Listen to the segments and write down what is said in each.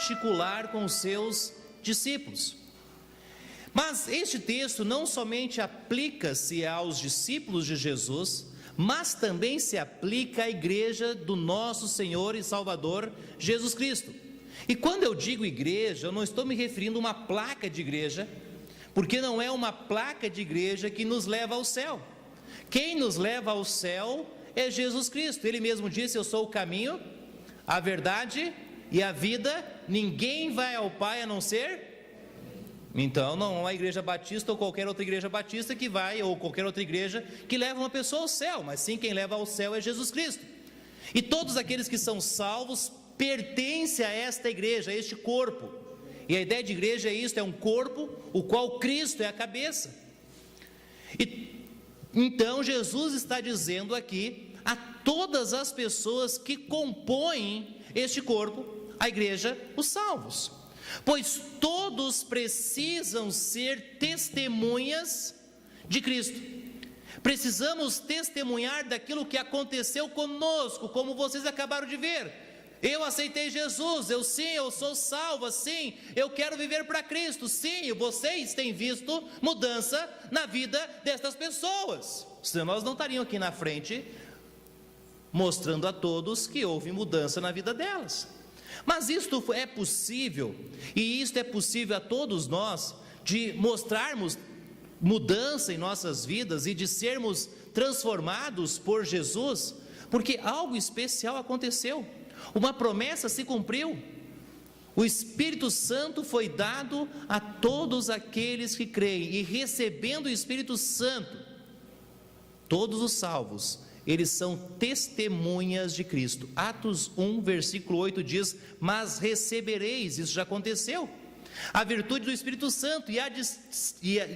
particular com os seus discípulos. Mas este texto não somente aplica-se aos discípulos de Jesus, mas também se aplica à igreja do nosso Senhor e Salvador Jesus Cristo. E quando eu digo igreja, eu não estou me referindo a uma placa de igreja, porque não é uma placa de igreja que nos leva ao céu. Quem nos leva ao céu é Jesus Cristo. Ele mesmo disse: eu sou o caminho, a verdade e a vida, ninguém vai ao Pai a não ser... Então não é a igreja batista ou qualquer outra igreja batista que vai, ou qualquer outra igreja que leva uma pessoa ao céu, mas sim quem leva ao céu é Jesus Cristo. E todos aqueles que são salvos pertencem a esta igreja, a este corpo. E a ideia de igreja é isto, é um corpo, o qual Cristo é a cabeça. E então Jesus está dizendo aqui a todas as pessoas que compõem este corpo, a igreja, os salvos. Pois todos precisam ser testemunhas de Cristo. Precisamos testemunhar daquilo que aconteceu conosco, como vocês acabaram de ver. Eu aceitei Jesus, eu sou salva, sim, eu quero viver para Cristo, sim, vocês têm visto mudança na vida destas pessoas. Senão nós não estariam aqui na frente mostrando a todos que houve mudança na vida delas. Mas isto é possível, e isto é possível a todos nós, de mostrarmos mudança em nossas vidas e de sermos transformados por Jesus, porque algo especial aconteceu, uma promessa se cumpriu. O Espírito Santo foi dado a todos aqueles que creem, e recebendo o Espírito Santo, todos os salvos, eles são testemunhas de Cristo. Atos 1, versículo 8 diz: mas recebereis, isso já aconteceu, a virtude do Espírito Santo,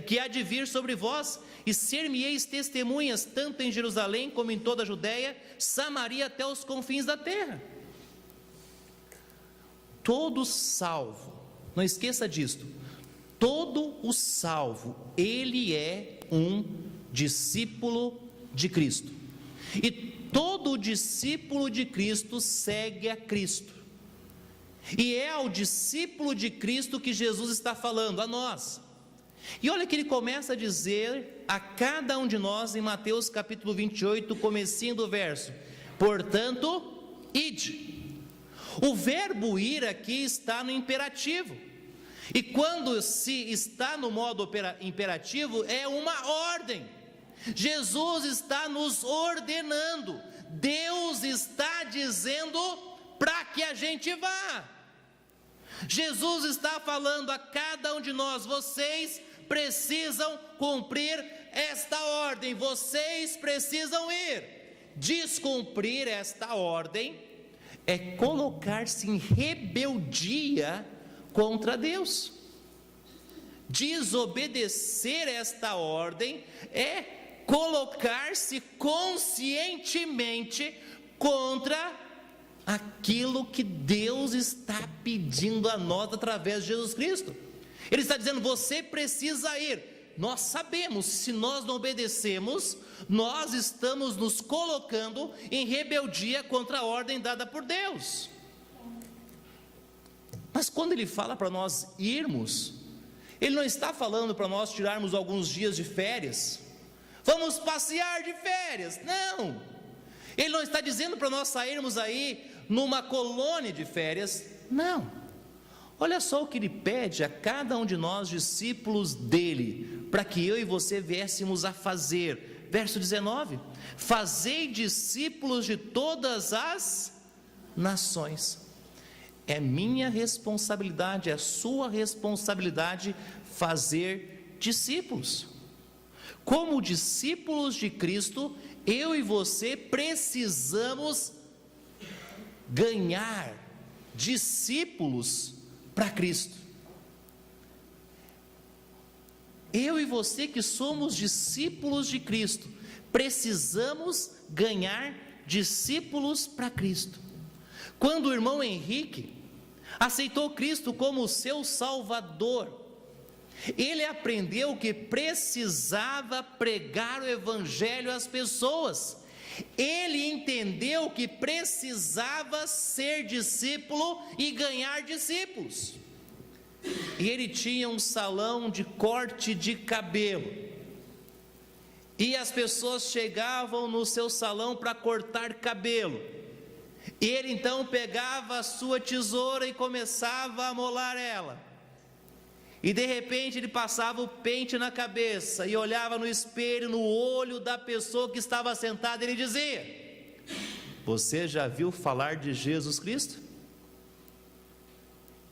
que há de vir sobre vós, e ser-me-eis testemunhas, tanto em Jerusalém, como em toda a Judéia, Samaria, até os confins da terra. Todo salvo, não esqueça disto, todo o salvo, ele é um discípulo de Cristo. E todo discípulo de Cristo segue a Cristo. E é ao discípulo de Cristo que Jesus está falando, a nós. E olha que ele começa a dizer a cada um de nós em Mateus capítulo 28, comecinho do verso: portanto, ide. O verbo ir aqui está no imperativo. E quando se está no modo imperativo, é uma ordem. Jesus está nos ordenando, Deus está dizendo para que a gente vá. Jesus está falando a cada um de nós: vocês precisam cumprir esta ordem, vocês precisam ir. Descumprir esta ordem é colocar-se em rebeldia contra Deus. Desobedecer esta ordem é colocar-se conscientemente contra aquilo que Deus está pedindo a nós através de Jesus Cristo. Ele está dizendo: você precisa ir. Nós sabemos, se nós não obedecemos, nós estamos nos colocando em rebeldia contra a ordem dada por Deus. Mas quando ele fala para nós irmos, ele não está falando para nós tirarmos alguns dias de férias, vamos passear de férias, não. Ele não está dizendo para nós sairmos aí numa colônia de férias, não. Olha só o que ele pede a cada um de nós, discípulos dele, para que eu e você viéssemos a fazer. Verso 19: fazei discípulos de todas as nações. É minha responsabilidade, é sua responsabilidade fazer discípulos. Como discípulos de Cristo, eu e você precisamos ganhar discípulos para Cristo. Eu e você que somos discípulos de Cristo, precisamos ganhar discípulos para Cristo. Quando o irmão Henrique aceitou Cristo como o seu Salvador, ele aprendeu que precisava pregar o Evangelho às pessoas. Ele entendeu que precisava ser discípulo e ganhar discípulos. E ele tinha um salão de corte de cabelo. E as pessoas chegavam no seu salão para cortar cabelo. E ele então pegava a sua tesoura e começava a molar ela. E de repente ele passava o pente na cabeça e olhava no espelho, no olho da pessoa que estava sentada, e ele dizia: você já viu falar de Jesus Cristo?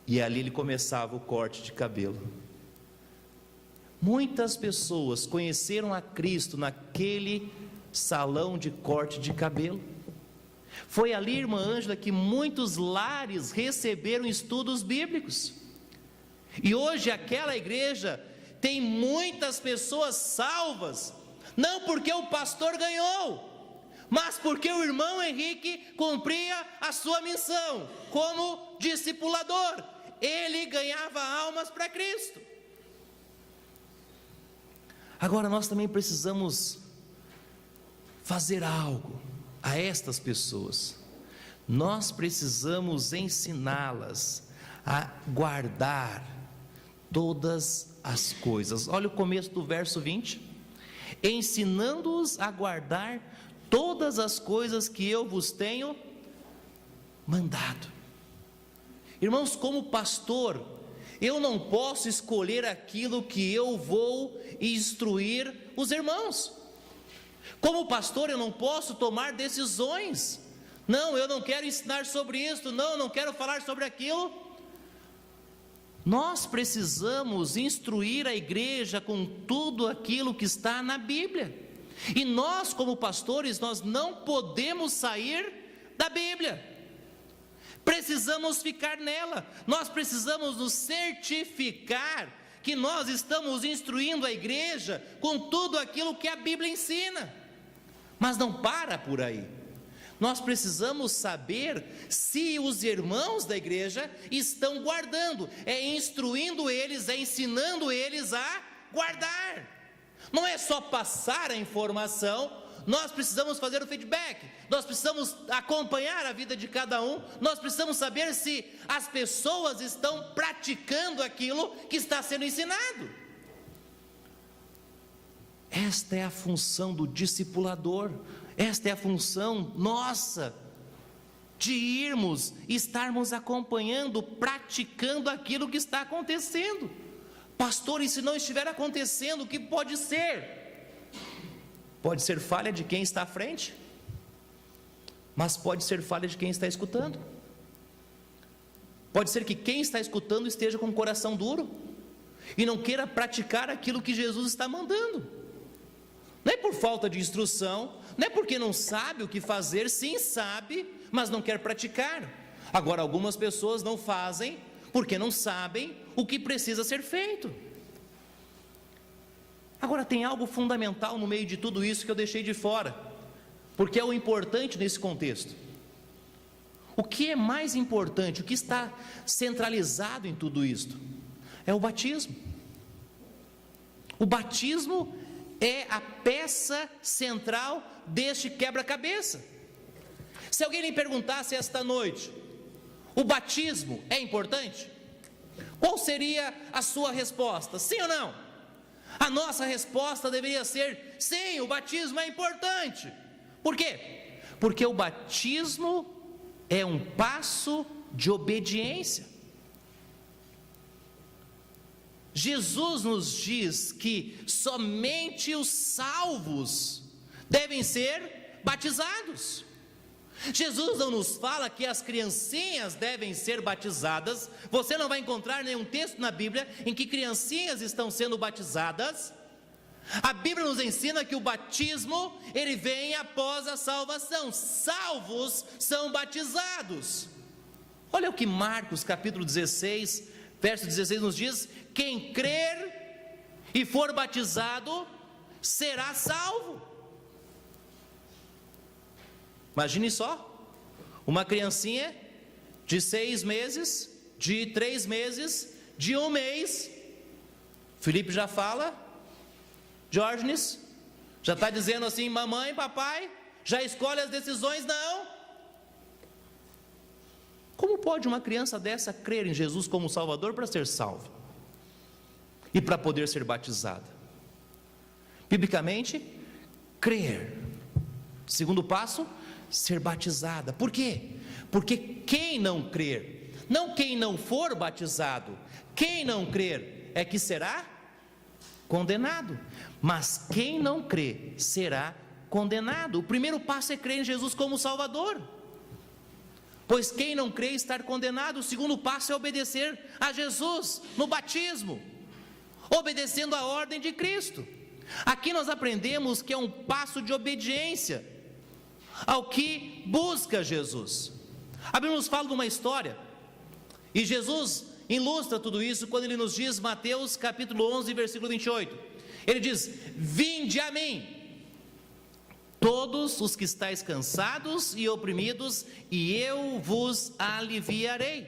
E ali ele começava o corte de cabelo. Muitas pessoas conheceram a Cristo naquele salão de corte de cabelo. Foi ali, irmã Ângela, que muitos lares receberam estudos bíblicos. E hoje aquela igreja tem muitas pessoas salvas, não porque o pastor ganhou, mas porque o irmão Henrique cumpria a sua missão como discipulador. Ele ganhava almas para Cristo. Agora nós também precisamos fazer algo a estas pessoas. Nós precisamos ensiná-las a guardar todas as coisas. Olha o começo do verso 20: ensinando-os a guardar todas as coisas que eu vos tenho mandado. Irmãos, como pastor, eu não posso escolher aquilo que eu vou instruir os irmãos. Como pastor, eu não posso tomar decisões. Não, eu não quero ensinar sobre isso, não, não quero falar sobre aquilo. Nós precisamos instruir a igreja com tudo aquilo que está na Bíblia. E nós, como pastores, nós não podemos sair da Bíblia. Precisamos ficar nela. Nós precisamos nos certificar que nós estamos instruindo a igreja com tudo aquilo que a Bíblia ensina. Mas não para por aí. Nós precisamos saber se os irmãos da igreja estão guardando, instruindo eles, ensinando eles a guardar. Não é só passar a informação, nós precisamos fazer o feedback, nós precisamos acompanhar a vida de cada um, nós precisamos saber se as pessoas estão praticando aquilo que está sendo ensinado. Esta é a função do discipulador. Esta é a função nossa, de irmos, estarmos acompanhando, praticando aquilo que está acontecendo. Pastor, e se não estiver acontecendo, o que pode ser? Pode ser falha de quem está à frente, mas pode ser falha de quem está escutando. Pode ser que quem está escutando esteja com o coração duro e não queira praticar aquilo que Jesus está mandando. Não é por falta de instrução, não é porque não sabe o que fazer, sim sabe, mas não quer praticar. Agora, algumas pessoas não fazem porque não sabem o que precisa ser feito. Agora, tem algo fundamental no meio de tudo isso que eu deixei de fora, porque é o importante nesse contexto. O que é mais importante, o que está centralizado em tudo isto? É o batismo. O batismo é a peça central deste quebra-cabeça. Se alguém lhe perguntasse esta noite, o batismo é importante? Qual seria a sua resposta? Sim ou não? A nossa resposta deveria ser: sim, o batismo é importante. Por quê? Porque o batismo é um passo de obediência. Jesus nos diz que somente os salvos devem ser batizados. Jesus não nos fala que as criancinhas devem ser batizadas. Você não vai encontrar nenhum texto na Bíblia em que criancinhas estão sendo batizadas. A Bíblia nos ensina que o batismo, ele vem após a salvação. Salvos são batizados. Olha o que Marcos capítulo 16, verso 16 nos diz: quem crer e for batizado será salvo. Imagine só, uma criancinha de 6 meses, de 3 meses, de 1 mês. Felipe já fala, Diógenes já está dizendo assim: mamãe, papai, Já escolhe as decisões? Não. Como pode uma criança dessa crer em Jesus como Salvador para ser salva? E para poder ser batizada? Biblicamente, crer. Segundo passo, ser batizada. Por quê? Porque quem não crer, não quem não for batizado, quem não crer é que será condenado. Mas quem não crer será condenado. O primeiro passo é crer em Jesus como Salvador. Pois quem não crê está condenado. O segundo passo é obedecer a Jesus no batismo, obedecendo a ordem de Cristo. Aqui nós aprendemos que é um passo de obediência ao que busca Jesus. A Bíblia nos fala de uma história, e Jesus ilustra tudo isso quando ele nos diz, Mateus capítulo 11, versículo 28, ele diz: vinde a mim, todos os que estáis cansados e oprimidos, e eu vos aliviarei.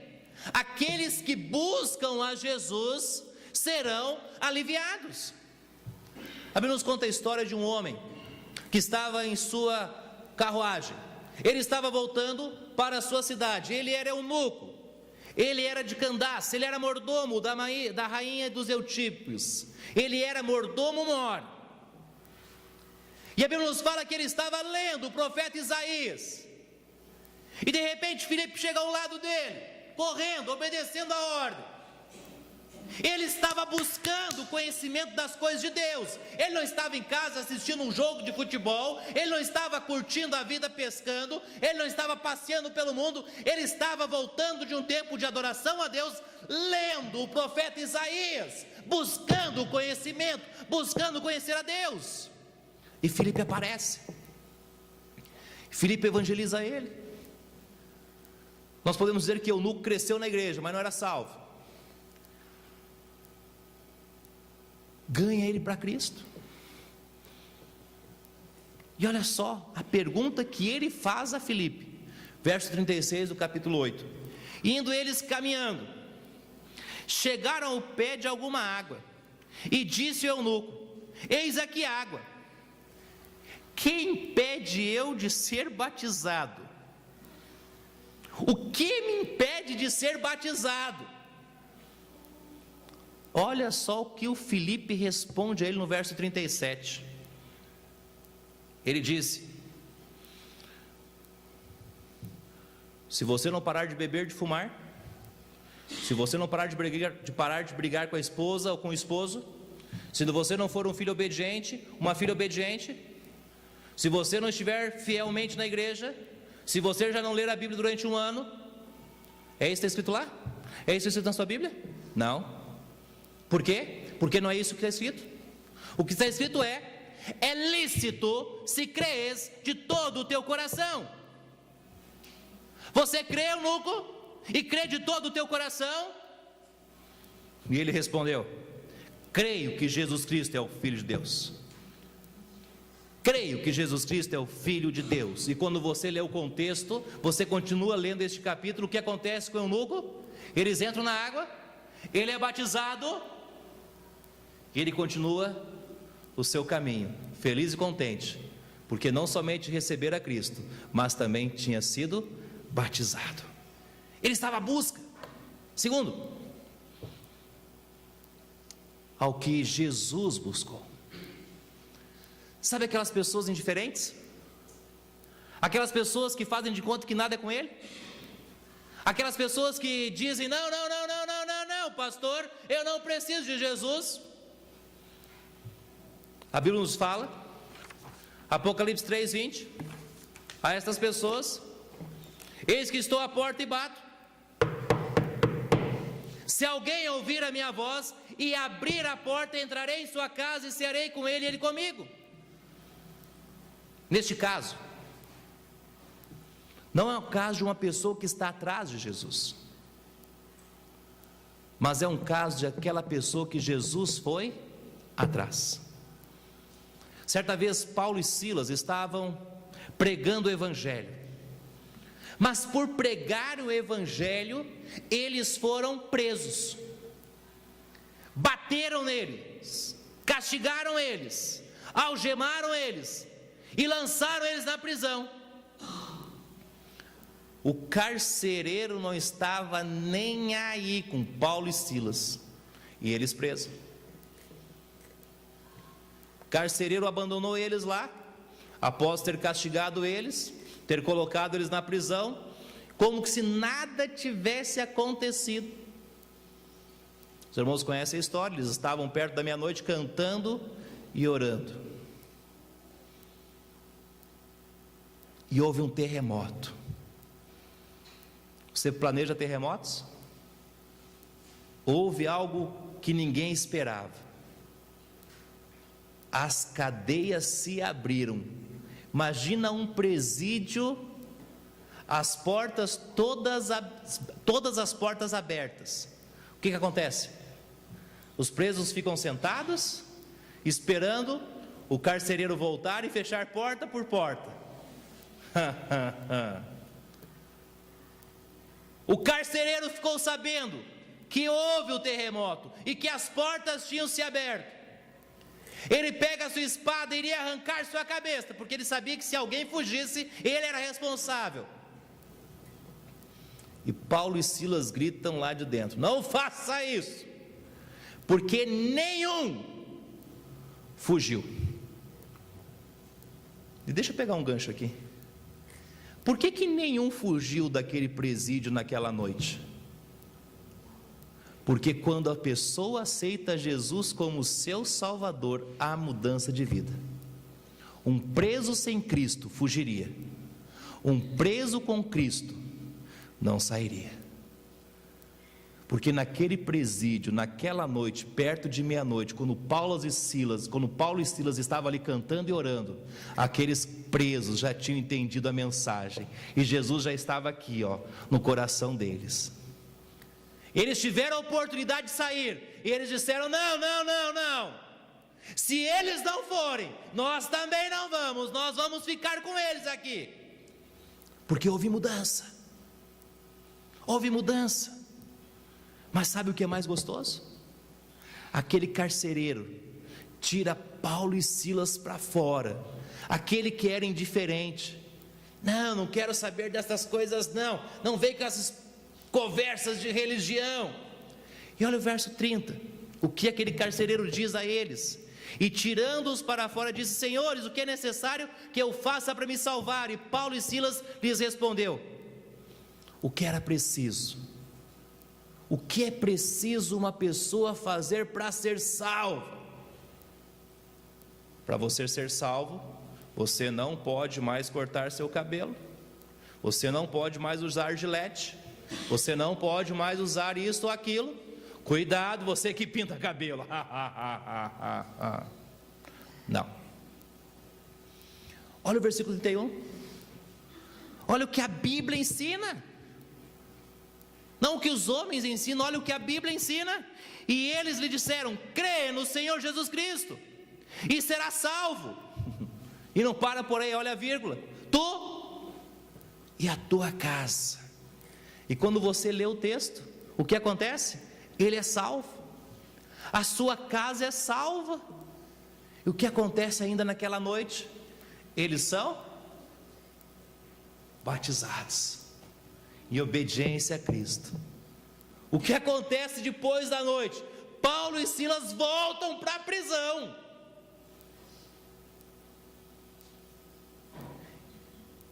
Aqueles que buscam a Jesus serão aliviados. A Bíblia nos conta a história de um homem que estava em sua carruagem. Ele estava voltando para a sua cidade. Ele era eunuco, ele era de Candace, ele era mordomo da rainha dos Eutípios, ele era mordomo mor. E a Bíblia nos fala que ele estava lendo o profeta Isaías, e de repente Filipe chega ao lado dele, correndo, obedecendo a ordem. Ele estava buscando conhecimento das coisas de Deus. Ele não estava em casa assistindo um jogo de futebol, ele não estava curtindo a vida pescando, ele não estava passeando pelo mundo, ele estava voltando de um tempo de adoração a Deus, lendo o profeta Isaías, buscando o conhecimento, buscando conhecer a Deus. E Filipe aparece, Filipe evangeliza ele. Nós podemos dizer que o eunuco cresceu na igreja, mas não era salvo. Ganha ele para Cristo. E olha só a pergunta que ele faz a Filipe, verso 36 do capítulo 8: indo eles caminhando, chegaram ao pé de alguma água, e disse o eunuco: eis aqui água, que impede eu de ser batizado? O que me impede de ser batizado? Olha só o que o Filipe responde a ele no verso 37. Ele disse: se você não parar de beber, de fumar, se você não parar de brigar com a esposa ou com o esposo, se você não for um filho obediente, uma filha obediente, se você não estiver fielmente na igreja, se você já não ler a Bíblia durante um ano, é isso que está escrito lá? É isso que está escrito na sua Bíblia? Não. Por quê? Porque não é isso que está escrito. O que está escrito é lícito se crês de todo o teu coração. Você crê, eunuco, e crê de todo o teu coração? E ele respondeu: creio que Jesus Cristo é o Filho de Deus. Creio que Jesus Cristo é o Filho de Deus. E quando você lê o contexto, você continua lendo este capítulo, o que acontece com o eunuco? Eles entram na água, ele é batizado, e ele continua o seu caminho, feliz e contente, porque não somente recebera Cristo, mas também tinha sido batizado. Ele estava à busca. Segundo, ao que Jesus buscou. Sabe aquelas pessoas indiferentes? Aquelas pessoas que fazem de conta que nada é com ele? Aquelas pessoas que dizem: não, pastor, eu não preciso de Jesus. A Bíblia nos fala, Apocalipse 3:20, a estas pessoas: eis que estou à porta e bato. Se alguém ouvir a minha voz e abrir a porta, entrarei em sua casa e cearei com ele e ele comigo. Neste caso, não é o caso de uma pessoa que está atrás de Jesus, mas é um caso de aquela pessoa que Jesus foi atrás. Certa vez Paulo e Silas estavam pregando o Evangelho, mas por pregar o Evangelho, eles foram presos, bateram neles, castigaram eles, algemaram eles, e lançaram eles na prisão. O carcereiro não estava nem aí com Paulo e Silas, e eles presos. O carcereiro abandonou eles lá, após ter castigado eles, ter colocado eles na prisão, como que se nada tivesse acontecido. Os irmãos conhecem a história, eles estavam perto da meia-noite cantando e orando. E houve um terremoto. Você planeja terremotos? Houve algo que ninguém esperava. As cadeias se abriram. Imagina um presídio, as portas todas as portas abertas. O que acontece? Os presos ficam sentados, esperando o carcereiro voltar e fechar porta por porta. O carcereiro ficou sabendo que houve o terremoto e que as portas tinham se aberto. Ele pega a sua espada e iria arrancar sua cabeça, porque ele sabia que se alguém fugisse, ele era responsável. E Paulo e Silas gritam lá de dentro: não faça isso, porque nenhum fugiu. E deixa eu pegar um gancho aqui. Por que nenhum fugiu daquele presídio naquela noite? Porque quando a pessoa aceita Jesus como seu Salvador, há mudança de vida. Um preso sem Cristo fugiria. Um preso com Cristo não sairia. Porque naquele presídio, naquela noite, perto de meia-noite, quando Paulo e Silas estavam ali cantando e orando, aqueles presos já tinham entendido a mensagem, e Jesus já estava aqui, no coração deles. Eles tiveram a oportunidade de sair, e eles disseram: não, se eles não forem, nós também não vamos, nós vamos ficar com eles aqui. Porque houve mudança. Mas sabe o que é mais gostoso? Aquele carcereiro tira Paulo e Silas para fora, aquele que era indiferente: não quero saber dessas coisas, não vem com essas conversas de religião. E olha o verso 30, o que aquele carcereiro diz a eles: e tirando-os para fora, disse: senhores, o que é necessário que eu faça para me salvar? E Paulo e Silas lhes respondeu o que era preciso. O que é preciso uma pessoa fazer para ser salva? Para você ser salvo, você não pode mais cortar seu cabelo, você não pode mais usar gilete, você não pode mais usar isso ou aquilo. Cuidado, você que pinta cabelo. Não. Olha o versículo 31. Olha o que a Bíblia ensina. Não o que os homens ensinam, olha o que a Bíblia ensina. E eles lhe disseram: crê no Senhor Jesus Cristo e será salvo. E não para por aí, olha a vírgula: tu e a tua casa. E quando você lê o texto, o que acontece? Ele é salvo, a sua casa é salva. E o que acontece ainda naquela noite? Eles são batizados em obediência a Cristo. O que acontece depois da noite? Paulo e Silas voltam para a prisão.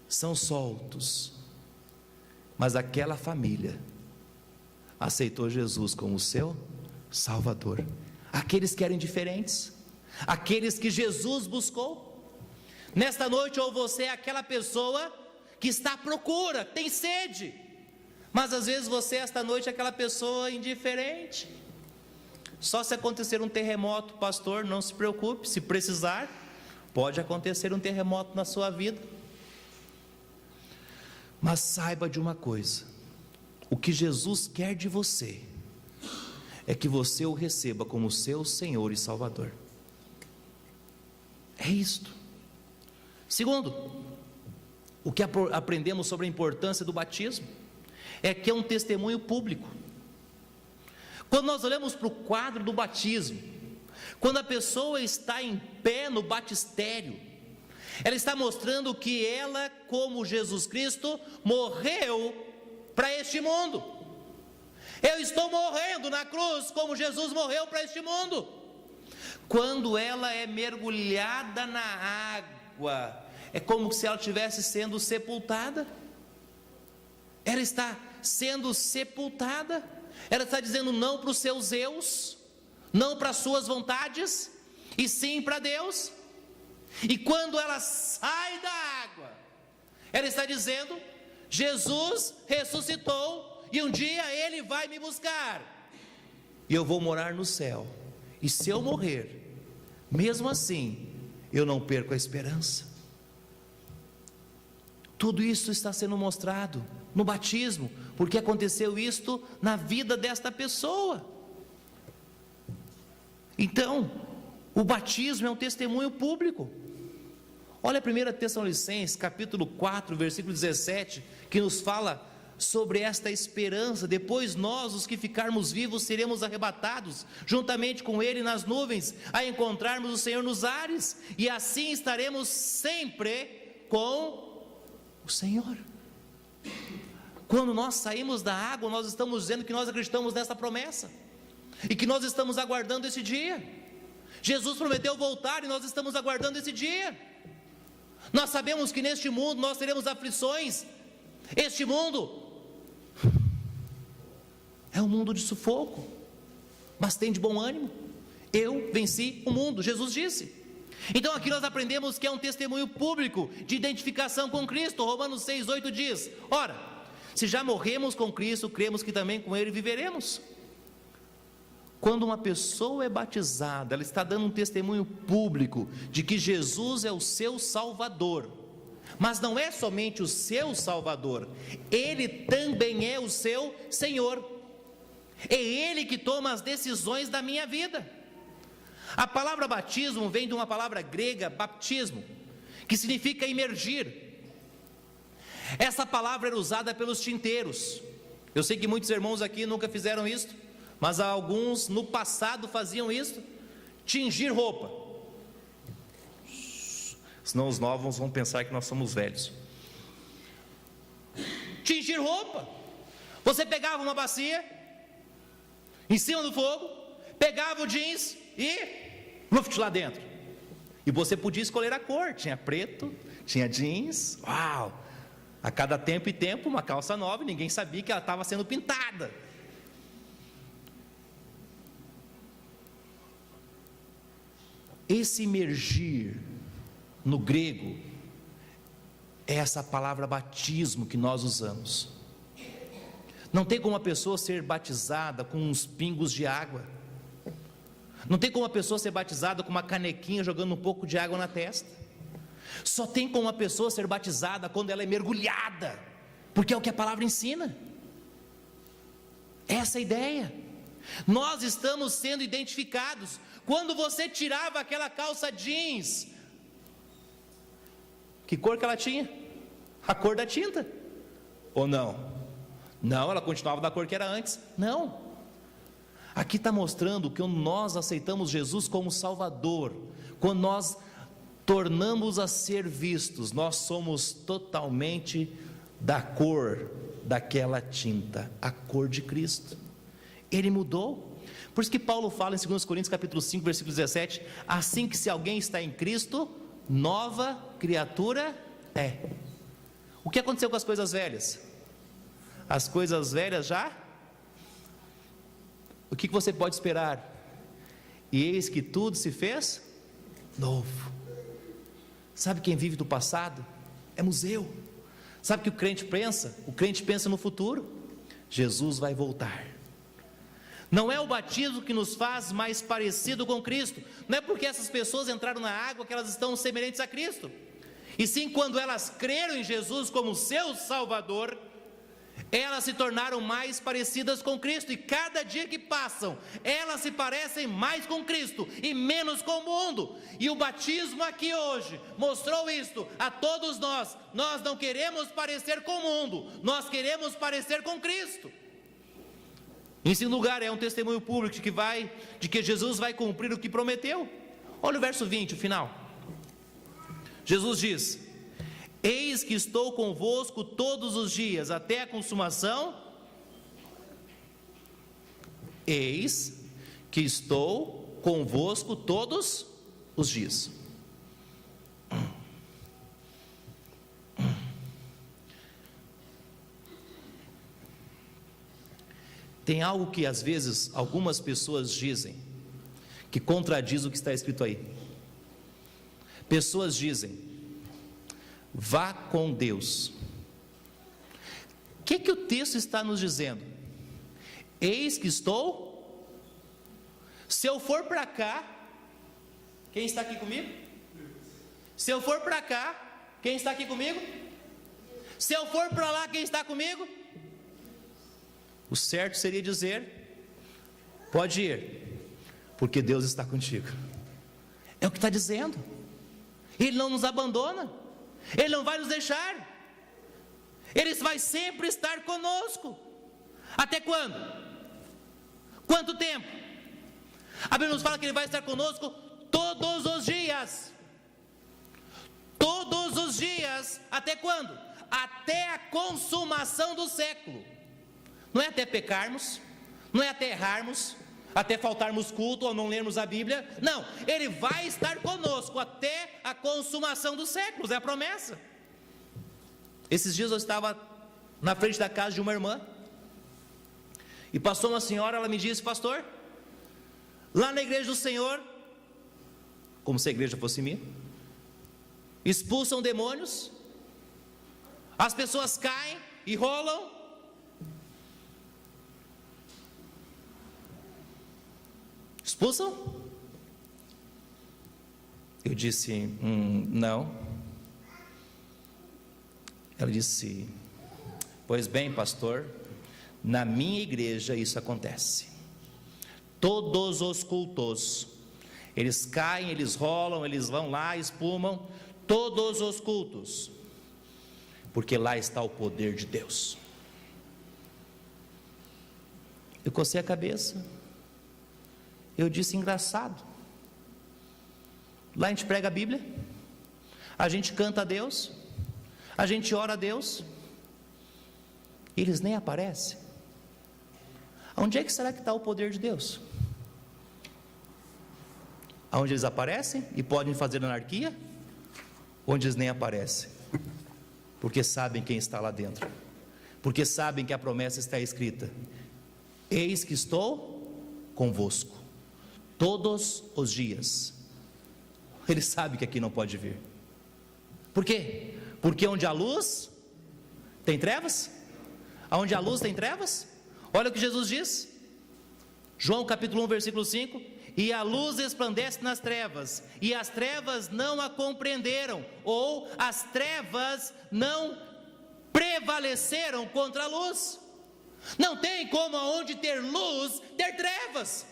São soltos, mas aquela família aceitou Jesus como seu Salvador. Aqueles que eram indiferentes, aqueles que Jesus buscou. Nesta noite, ou você é aquela pessoa que está à procura, tem sede, mas às vezes você esta noite é aquela pessoa indiferente. Só se acontecer um terremoto, pastor, não se preocupe, se precisar, pode acontecer um terremoto na sua vida. Mas saiba de uma coisa: o que Jesus quer de você é que você o receba como seu Senhor e Salvador. É isto. Segundo, o que aprendemos sobre a importância do batismo é que é um testemunho público. Quando nós olhamos para o quadro do batismo, quando a pessoa está em pé no batistério, Ela está mostrando que ela, como Jesus Cristo, morreu para este mundo. Eu estou morrendo na cruz, como Jesus morreu para este mundo. Quando ela é mergulhada na água, é como se ela estivesse sendo sepultada. Ela está sendo sepultada. Ela está dizendo não para os seus eus, não para as suas vontades, e sim para Deus. E quando ela sai da água, ela está dizendo: Jesus ressuscitou e um dia Ele vai me buscar, e eu vou morar no céu. E se eu morrer, mesmo assim, eu não perco a esperança. Tudo isso está sendo mostrado no batismo, porque aconteceu isto na vida desta pessoa. Então, o batismo é um testemunho público. Olha 1 Tessalonicenses, capítulo 4, versículo 17, que nos fala sobre esta esperança: depois nós, os que ficarmos vivos, seremos arrebatados, juntamente com Ele nas nuvens, a encontrarmos o Senhor nos ares, e assim estaremos sempre com o Senhor. Quando nós saímos da água, nós estamos dizendo que nós acreditamos nessa promessa, e que nós estamos aguardando esse dia. Jesus prometeu voltar, e nós estamos aguardando esse dia. Nós sabemos que neste mundo nós teremos aflições. Este mundo é um mundo de sufoco, mas tem de bom ânimo. Eu venci o mundo, Jesus disse. Então aqui nós aprendemos que é um testemunho público de identificação com Cristo. Romanos 6,8 diz: ora, se já morremos com Cristo, cremos que também com Ele viveremos. Quando uma pessoa é batizada, ela está dando um testemunho público de que Jesus é o seu Salvador. Mas não é somente o seu Salvador, Ele também é o seu Senhor. É Ele que toma as decisões da minha vida. A palavra batismo vem de uma palavra grega, baptismo, que significa imergir. Essa palavra era usada pelos tinteiros. Eu sei que muitos irmãos aqui nunca fizeram isso, mas alguns no passado faziam isso: tingir roupa. Senão os novos vão pensar que nós somos velhos. Tingir roupa. Você pegava uma bacia em cima do fogo, pegava o jeans e luft lá dentro. E você podia escolher a cor. Tinha preto, tinha jeans. Uau! A cada tempo e tempo uma calça nova, e ninguém sabia que ela estava sendo pintada. Esse imergir, no grego, é essa palavra batismo que nós usamos. Não tem como uma pessoa ser batizada com uns pingos de água. Não tem como uma pessoa ser batizada com uma canequinha jogando um pouco de água na testa. Só tem como uma pessoa ser batizada quando ela é mergulhada, porque é o que a palavra ensina. Essa é a ideia. Nós estamos sendo identificados. Quando você tirava aquela calça jeans, que cor que ela tinha? A cor da tinta, ou não? Não, ela continuava da cor que era antes. Não. Aqui está mostrando que nós aceitamos Jesus como Salvador, quando nós tornamos a ser vistos, nós somos totalmente da cor daquela tinta, a cor de Cristo. Ele mudou. Por isso que Paulo fala em 2 Coríntios capítulo 5, versículo 17: assim que se alguém está em Cristo, nova criatura é. O que aconteceu com as coisas velhas? As coisas velhas já? O que você pode esperar? E eis que tudo se fez novo. Sabe quem vive do passado? É museu. Sabe o que o crente pensa? O crente pensa no futuro. Jesus vai voltar. Não é o batismo que nos faz mais parecido com Cristo. Não é porque essas pessoas entraram na água que elas estão semelhantes a Cristo. E sim, quando elas creram em Jesus como seu Salvador, elas se tornaram mais parecidas com Cristo. E cada dia que passam, elas se parecem mais com Cristo e menos com o mundo. E o batismo aqui hoje mostrou isto a todos nós. Nós não queremos parecer com o mundo, nós queremos parecer com Cristo. Em segundo lugar, é um testemunho público de que Jesus vai cumprir o que prometeu. Olha o verso 20, o final. Jesus diz: eis que estou convosco todos os dias, até a consumação. Eis que estou convosco todos os dias. Tem algo que às vezes algumas pessoas dizem que contradiz o que está escrito aí. Pessoas dizem: vá com Deus. O que o texto está nos dizendo? Eis que estou. Se eu for para cá, quem está aqui comigo? Se eu for para cá, quem está aqui comigo? Se eu for para lá, quem está comigo? O certo seria dizer: pode ir, porque Deus está contigo. É o que está dizendo. Ele não nos abandona, Ele não vai nos deixar, Ele vai sempre estar conosco. Até quando? Quanto tempo? A Bíblia nos fala que Ele vai estar conosco todos os dias. Todos os dias. Até quando? Até a consumação do século. Não é até pecarmos, não é até errarmos, até faltarmos culto ou não lermos a Bíblia. Não, Ele vai estar conosco até a consumação dos séculos, é a promessa. Esses dias eu estava na frente da casa de uma irmã, e passou uma senhora, ela me disse: pastor, lá na igreja do Senhor, como se a igreja fosse minha, expulsam demônios, as pessoas caem e rolam. Expulsam? Eu disse: não. Ela disse: pois bem, pastor, na minha igreja isso acontece. Todos os cultos, eles caem, eles rolam, eles vão lá, espumam. Todos os cultos, porque lá está o poder de Deus. Eu cocei a cabeça. Eu disse: engraçado. Lá a gente prega a Bíblia, a gente canta a Deus, a gente ora a Deus, e eles nem aparecem. Onde é que será que está o poder de Deus? Onde eles aparecem e podem fazer anarquia? Onde eles nem aparecem, porque sabem quem está lá dentro, porque sabem que a promessa está escrita: eis que estou convosco todos os dias. Ele sabe que aqui não pode vir. Por quê? Porque onde há luz tem trevas? Onde há luz tem trevas? Olha o que Jesus diz, João capítulo 1 versículo 5: e a luz resplandece nas trevas, e as trevas não a compreenderam, ou as trevas não prevaleceram contra a luz. Não tem como aonde ter luz, ter trevas.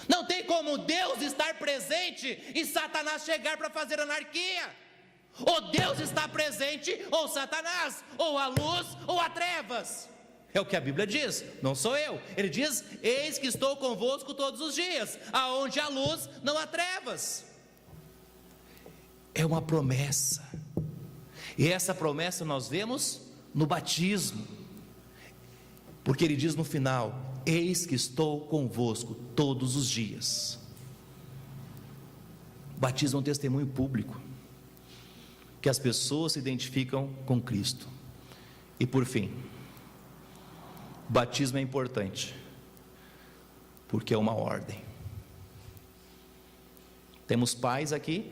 Não tem como Deus estar presente e Satanás chegar para fazer anarquia. Ou Deus está presente, ou Satanás, ou a luz, ou a trevas. É o que a Bíblia diz, não sou eu. Ele diz: eis que estou convosco todos os dias. Aonde há luz, não há trevas. É uma promessa. E essa promessa nós vemos no batismo. Porque ele diz no final: eis que estou convosco todos os dias. O batismo é um testemunho público, que as pessoas se identificam com Cristo. E por fim, o batismo é importante, porque é uma ordem. Temos pais aqui,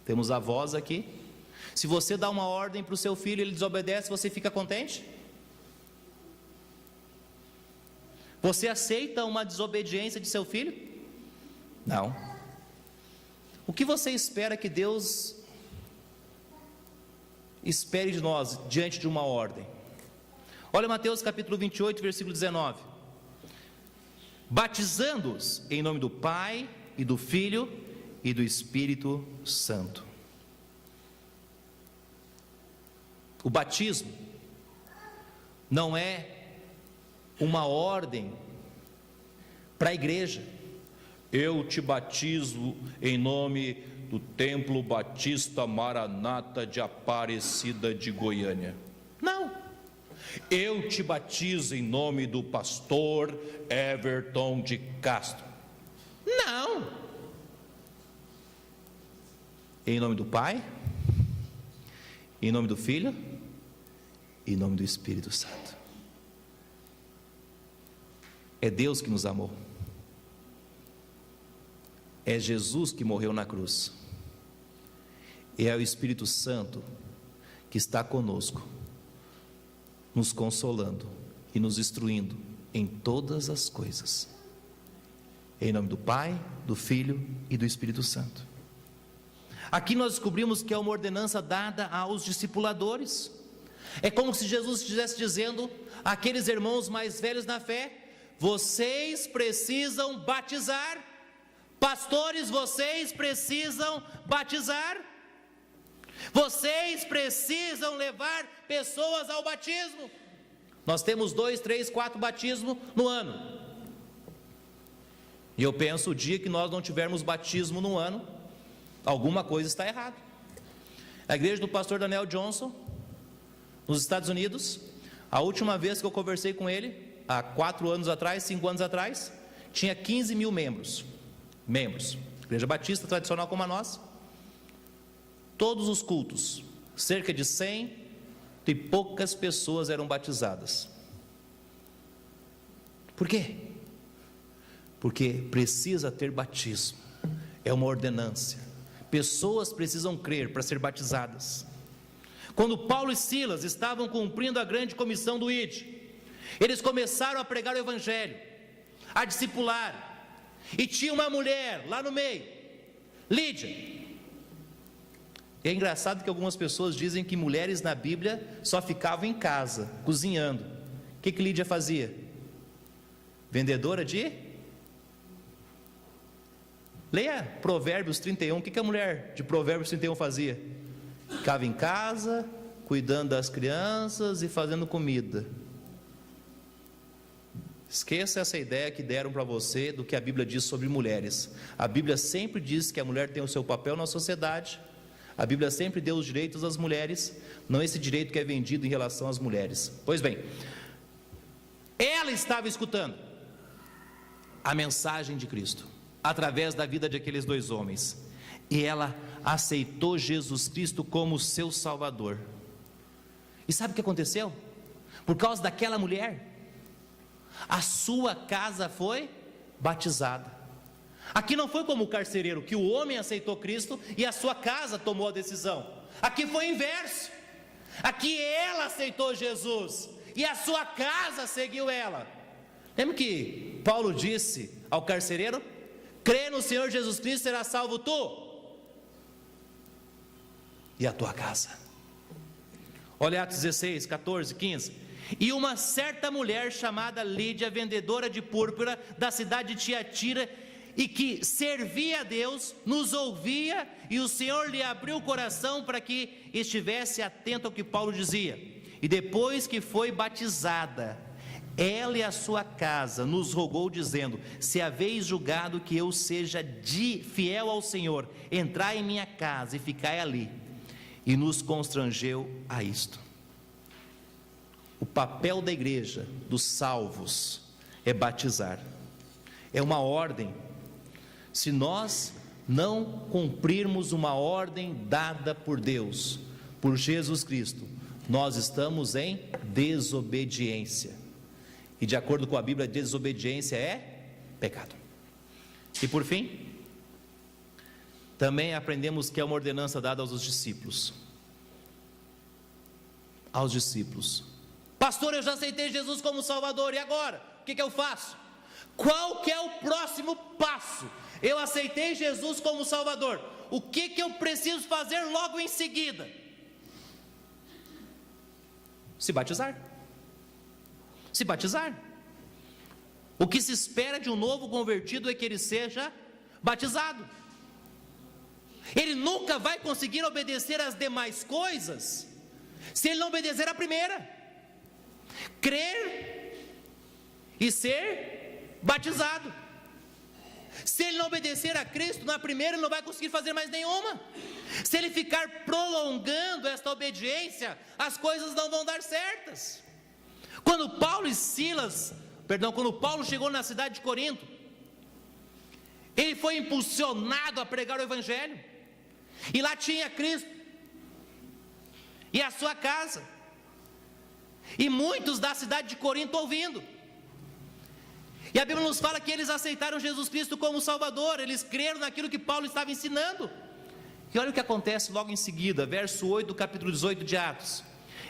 temos avós aqui. Se você dá uma ordem para o seu filho e ele desobedece, você fica contente? Você aceita uma desobediência de seu filho? Não. O que você espera que Deus espere de nós diante de uma ordem? Olha Mateus capítulo 28, versículo 19: batizando-os em nome do Pai, e do Filho, e do Espírito Santo. O batismo não é uma ordem para a igreja. Eu te batizo em nome do Templo Batista Maranata de Aparecida de Goiânia. Não. Eu te batizo em nome do pastor Everton de Castro. Não. Em nome do Pai, em nome do Filho, e em nome do Espírito Santo. É Deus que nos amou. É Jesus que morreu na cruz. E é o Espírito Santo que está conosco, nos consolando e nos instruindo em todas as coisas. Em nome do Pai, do Filho e do Espírito Santo. Aqui nós descobrimos que é uma ordenança dada aos discipuladores. É como se Jesus estivesse dizendo àqueles irmãos mais velhos na fé: vocês precisam batizar. Pastores, vocês precisam batizar. Vocês precisam levar pessoas ao batismo. Nós temos 2, 3, 4 batismos no ano. E eu penso, o dia que nós não tivermos batismo no ano, alguma coisa está errada. A igreja do pastor Daniel Johnson, nos Estados Unidos, a última vez que eu conversei com ele, há 4 anos atrás, 5 anos atrás, tinha 15 mil membros. Igreja Batista tradicional como a nossa. Todos os cultos, cerca de 100 e poucas pessoas eram batizadas. Por quê? Porque precisa ter batismo, é uma ordenância. Pessoas precisam crer para ser batizadas. Quando Paulo e Silas estavam cumprindo a grande comissão do ID, eles começaram a pregar o evangelho, a discipular, e tinha uma mulher lá no meio, Lídia. E é engraçado que algumas pessoas dizem que mulheres na Bíblia só ficavam em casa, cozinhando. O que Lídia fazia? Vendedora de? Leia Provérbios 31, o que a mulher de Provérbios 31 fazia? Ficava em casa, cuidando das crianças e fazendo comida. Esqueça essa ideia que deram para você do que a Bíblia diz sobre mulheres. A Bíblia sempre diz que a mulher tem o seu papel na sociedade. A Bíblia sempre deu os direitos às mulheres, não esse direito que é vendido em relação às mulheres. Pois bem, ela estava escutando a mensagem de Cristo através da vida de aqueles 2 homens, e ela aceitou Jesus Cristo como seu Salvador. E sabe o que aconteceu? Por causa daquela mulher, a sua casa foi batizada. Aqui não foi como o carcereiro, que o homem aceitou Cristo e a sua casa tomou a decisão. Aqui foi o inverso. Aqui ela aceitou Jesus e a sua casa seguiu ela. Lembra que Paulo disse ao carcereiro: crê no Senhor Jesus Cristo, será salvo tu e a tua casa. Olha Atos 16, 14, 15. E uma certa mulher chamada Lídia, vendedora de púrpura da cidade de Tiatira, e que servia a Deus, nos ouvia, e o Senhor lhe abriu o coração para que estivesse atento ao que Paulo dizia. E depois que foi batizada, ela e a sua casa nos rogou, dizendo: se haveis julgado que eu seja fiel ao Senhor, entrai em minha casa e ficai ali. E nos constrangeu a isto. O papel da igreja, dos salvos, é batizar. É uma ordem. Se nós não cumprirmos uma ordem dada por Deus, por Jesus Cristo, nós estamos em desobediência. E de acordo com a Bíblia, desobediência é pecado. E por fim, também aprendemos que é uma ordenança dada aos discípulos. Aos discípulos. Pastor, eu já aceitei Jesus como Salvador, e agora? O que eu faço? Qual que é o próximo passo? Eu aceitei Jesus como Salvador. O que eu preciso fazer logo em seguida? Se batizar. Se batizar. O que se espera de um novo convertido é que ele seja batizado. Ele nunca vai conseguir obedecer às demais coisas se ele não obedecer à primeira. Crer e ser batizado. Se ele não obedecer a Cristo, na primeira ele não vai conseguir fazer mais nenhuma. Se ele ficar prolongando esta obediência, as coisas não vão dar certas. Quando Paulo chegou na cidade de Corinto, ele foi impulsionado a pregar o Evangelho, e lá tinha Cristo, e a sua casa, e muitos da cidade de Corinto ouvindo, e a Bíblia nos fala que eles aceitaram Jesus Cristo como Salvador, eles creram naquilo que Paulo estava ensinando. E olha o que acontece logo em seguida, verso 8 do capítulo 18 de Atos: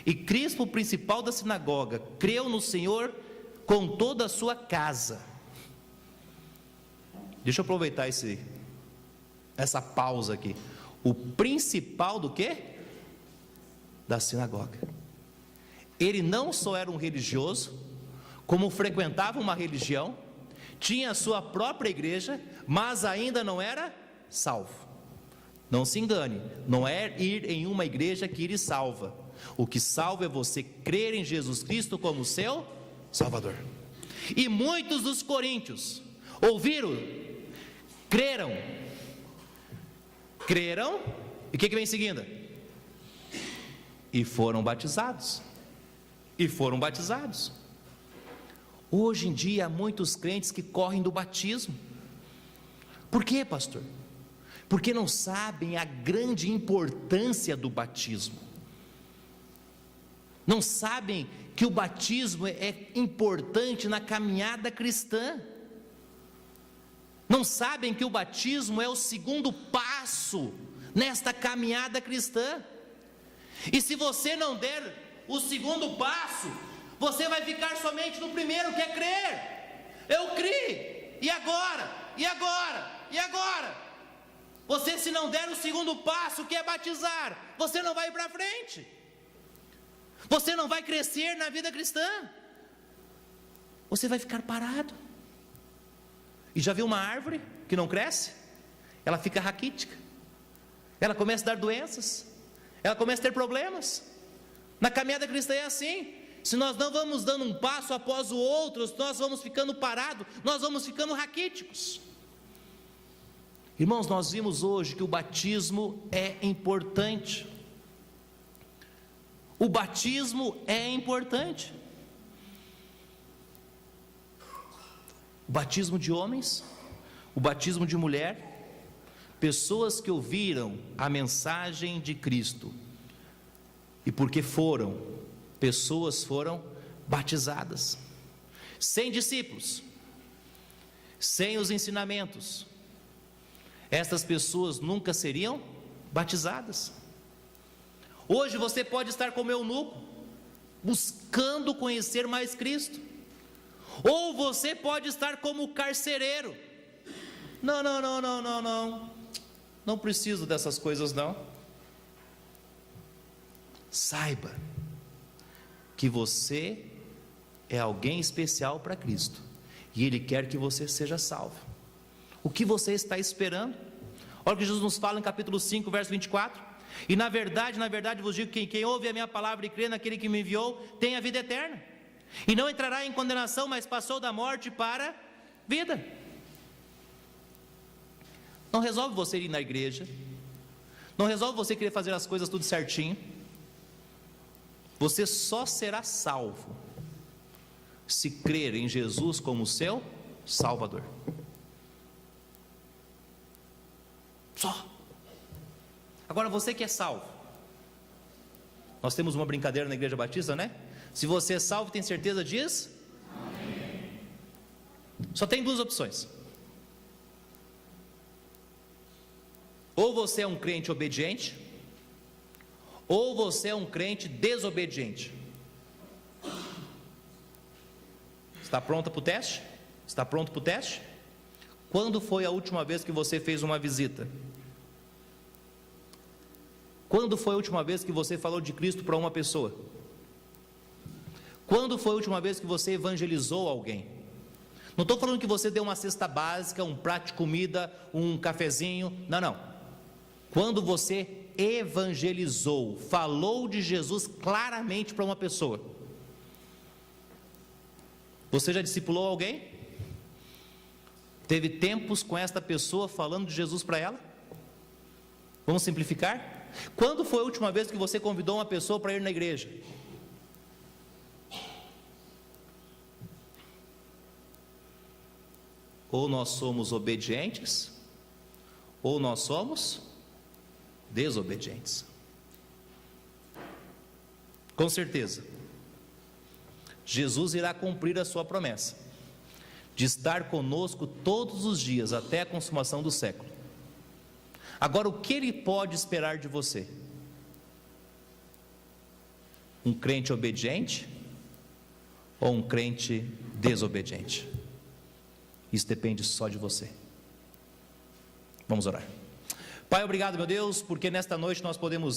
e Crispo, o principal da sinagoga, creu no Senhor com toda a sua casa. Deixa eu aproveitar essa pausa aqui. O principal do quê? Da sinagoga. Ele não só era um religioso, como frequentava uma religião, tinha a sua própria igreja, mas ainda não era salvo. Não se engane, não é ir em uma igreja que lhe salva. O que salva é você crer em Jesus Cristo como seu Salvador. E muitos dos coríntios ouviram, creram, e o que vem em seguida? E foram batizados. Hoje em dia há muitos crentes que correm do batismo. Por quê, pastor? Porque não sabem a grande importância do batismo. Não sabem que o batismo é importante na caminhada cristã. Não sabem que o batismo é o segundo passo nesta caminhada cristã. E se você não der o segundo passo, você vai ficar somente no primeiro, que é crer. Eu criei, e agora? Você, se não der o segundo passo, que é batizar, você não vai para frente. Você não vai crescer na vida cristã. Você vai ficar parado. E já viu uma árvore que não cresce? Ela fica raquítica. Ela começa a dar doenças. Ela começa a ter problemas. Na caminhada cristã é assim. Se nós não vamos dando um passo após o outro, nós vamos ficando parados, nós vamos ficando raquíticos. Irmãos, nós vimos hoje que o batismo é importante. O batismo é importante. O batismo de homens, o batismo de mulher, pessoas que ouviram a mensagem de Cristo, e porque pessoas foram batizadas. Sem discípulos, sem os ensinamentos, estas pessoas nunca seriam batizadas. Hoje você pode estar como eunuco, buscando conhecer mais Cristo, ou você pode estar como carcereiro. Não preciso dessas coisas não. Saiba que você é alguém especial para Cristo, e Ele quer que você seja salvo. O que você está esperando? Olha o que Jesus nos fala em capítulo 5, verso 24: e na verdade vos digo que quem ouve a minha palavra e crê naquele que me enviou, tem a vida eterna, e não entrará em condenação, mas passou da morte para a vida. Não resolve você ir na igreja, não resolve você querer fazer as coisas tudo certinho. Você só será salvo se crer em Jesus como seu Salvador. Só. Agora, você que é salvo, nós temos uma brincadeira na Igreja Batista, né? Se você é salvo, tem certeza disso? Amém. Só tem duas opções: ou você é um crente obediente, ou você é um crente desobediente. Está pronta para o teste? Está pronto para o teste? Quando foi a última vez que você fez uma visita? Quando foi a última vez que você falou de Cristo para uma pessoa? Quando foi a última vez que você evangelizou alguém? Não estou falando que você deu uma cesta básica, um prato de comida, um cafezinho, não. Quando você evangelizou, falou de Jesus claramente para uma pessoa. Você já discipulou alguém? Teve tempos com esta pessoa falando de Jesus para ela? Vamos simplificar? Quando foi a última vez que você convidou uma pessoa para ir na igreja? Ou nós somos obedientes, ou nós somos desobedientes. Com certeza, Jesus irá cumprir a sua promessa de estar conosco todos os dias até a consumação do século. Agora, o que Ele pode esperar de você? Um crente obediente ou um crente desobediente? Isso depende só de você. Vamos orar. Pai, obrigado, meu Deus, porque nesta noite nós podemos